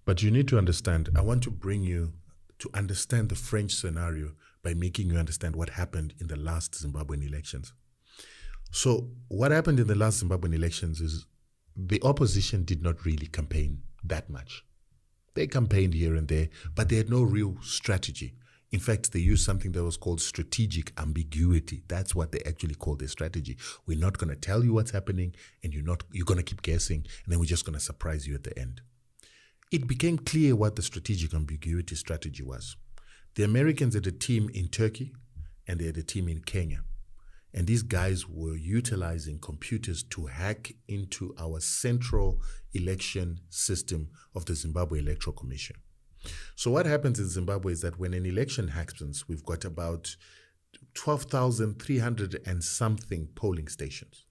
But you need to understand, I want to bring you to understand the French scenario by making you understand what happened in the last Zimbabwean elections. So what happened in the last Zimbabwean elections is the opposition did not really campaign that much. They campaigned here and there, but they had no real strategy. In fact, they used something that was called strategic ambiguity. That's what they actually called their strategy. We're not going to tell you what's happening, and you're going to keep guessing, and then we're just going to surprise you at the end. It became clear what the strategic ambiguity strategy was. The Americans had a team in Turkey, and they had a team in Kenya. And these guys were utilizing computers to hack into our central election system of the Zimbabwe Electoral Commission. So what happens in Zimbabwe is that when an election happens, we've got about 12,300 and something polling stations.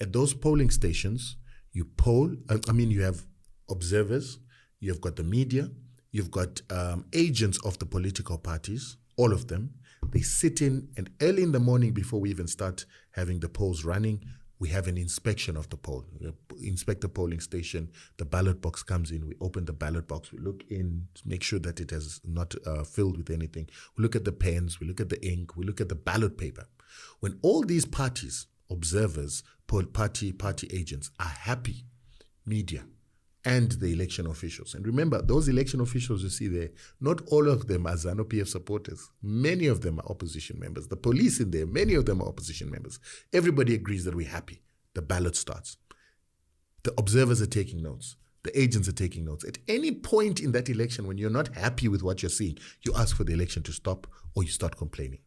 At those polling stations, you have observers, you've got the media, you've got agents of the political parties, all of them. They sit in, and early in the morning, before we even start having the polls running, we have an inspection of the poll. We inspect the polling station, the ballot box comes in, we open the ballot box, we look in, make sure that it has not filled with anything. We look at the pens, we look at the ink, we look at the ballot paper. When all these parties, observers, party agents are happy, media, and the election officials. And remember, those election officials you see there, not all of them are ZANU-PF supporters. Many of them are opposition members. The police in there, many of them are opposition members. Everybody agrees that we're happy. The ballot starts. The observers are taking notes. The agents are taking notes. At any point in that election, when you're not happy with what you're seeing, you ask for the election to stop or you start complaining.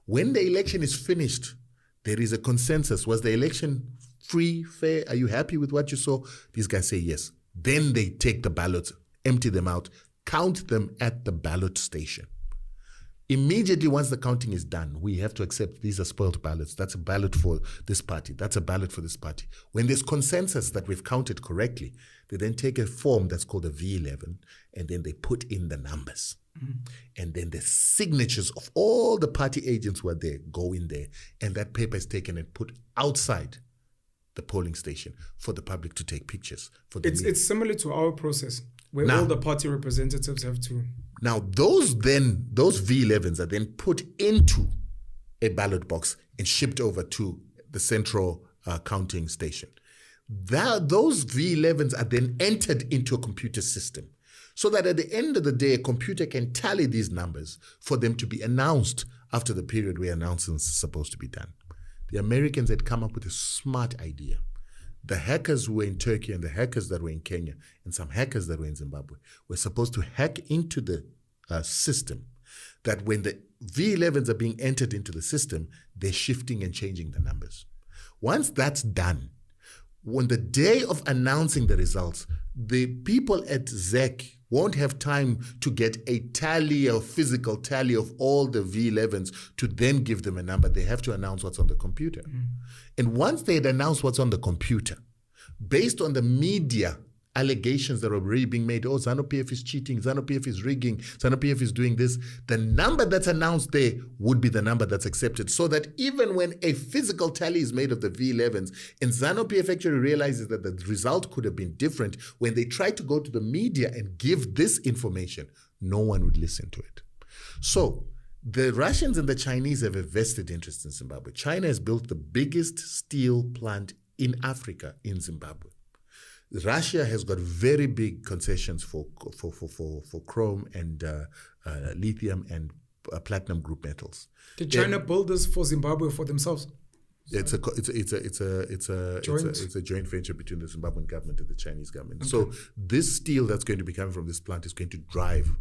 When the election is finished, there is a consensus. Was the election free, fair? Are you happy with what you saw? These guys say yes. Then they take the ballots, empty them out, count them at the ballot station. Immediately once the counting is done, we have to accept these are spoiled ballots. That's a ballot for this party. That's a ballot for this party. When there's consensus that we've counted correctly, they then take a form that's called a V11, and then they put in the numbers. And then the signatures of all the party agents who are there go in there, and that paper is taken and put outside the polling station for the public to take pictures. It's similar to our process where all the party representatives have to. Now those V11s are then put into a ballot box and shipped over to the central counting station. Those V11s are then entered into a computer system so that at the end of the day, a computer can tally these numbers for them to be announced after the period where announcements are supposed to be done. The Americans had come up with a smart idea. The hackers who were in Turkey and the hackers that were in Kenya and some hackers that were in Zimbabwe were supposed to hack into the system that when the V11s are being entered into the system, they're shifting and changing the numbers. Once that's done, on the day of announcing the results, the people at ZEC won't have time to get a tally, a physical tally of all the V11s to then give them a number. They have to announce what's on the computer. And once they had announced what's on the computer, based on the media allegations that are already being made, oh, ZANU-PF is cheating, ZANU-PF is rigging, ZANU-PF is doing this, the number that's announced there would be the number that's accepted, so that even when a physical tally is made of the V11s, and ZANU-PF actually realizes that the result could have been different, when they try to go to the media and give this information, no one would listen to it. So the Russians and the Chinese have a vested interest in Zimbabwe. China has built the biggest steel plant in Africa in Zimbabwe. Russia has got very big concessions for chrome and lithium and platinum group metals. Did China build this for Zimbabwe for themselves? It's a joint venture between the Zimbabwean government and the Chinese government. Okay. So this steel that's going to be coming from this plant is going to drive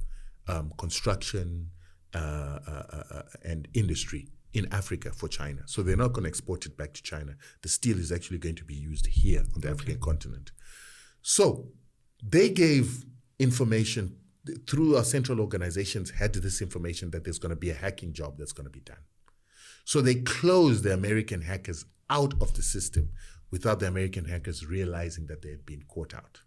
construction and industry in Africa for China. So they're not going to export it back to China. The steel is actually going to be used here on the African continent. So they gave information through our central organizations, had this information that there's going to be a hacking job that's going to be done. So they closed the American hackers out of the system without the American hackers realizing that they had been caught out.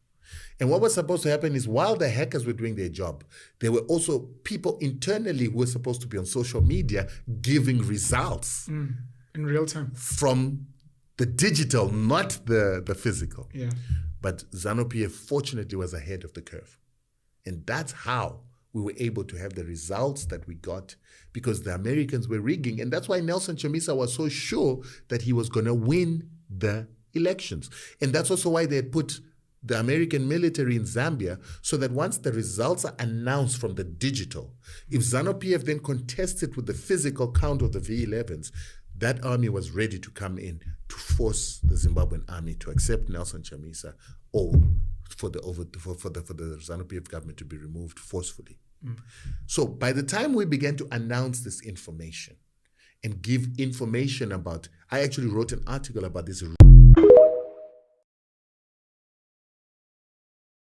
And what was supposed to happen is while the hackers were doing their job, there were also people internally who were supposed to be on social media giving results in real time from the digital, not the physical. Yeah. But ZANU-PF fortunately was ahead of the curve. And that's how we were able to have the results that we got, because the Americans were rigging. And that's why Nelson Chamisa was so sure that he was going to win the elections. And that's also why they had put the American military in Zambia, so that once the results are announced from the digital, if ZANU-PF then contested with the physical count of the V11s, that army was ready to come in to force the Zimbabwean army to accept Nelson Chamisa, or for the ZANU-PF government to be removed forcefully. So by the time we began to announce this information and give information about, I actually wrote an article about this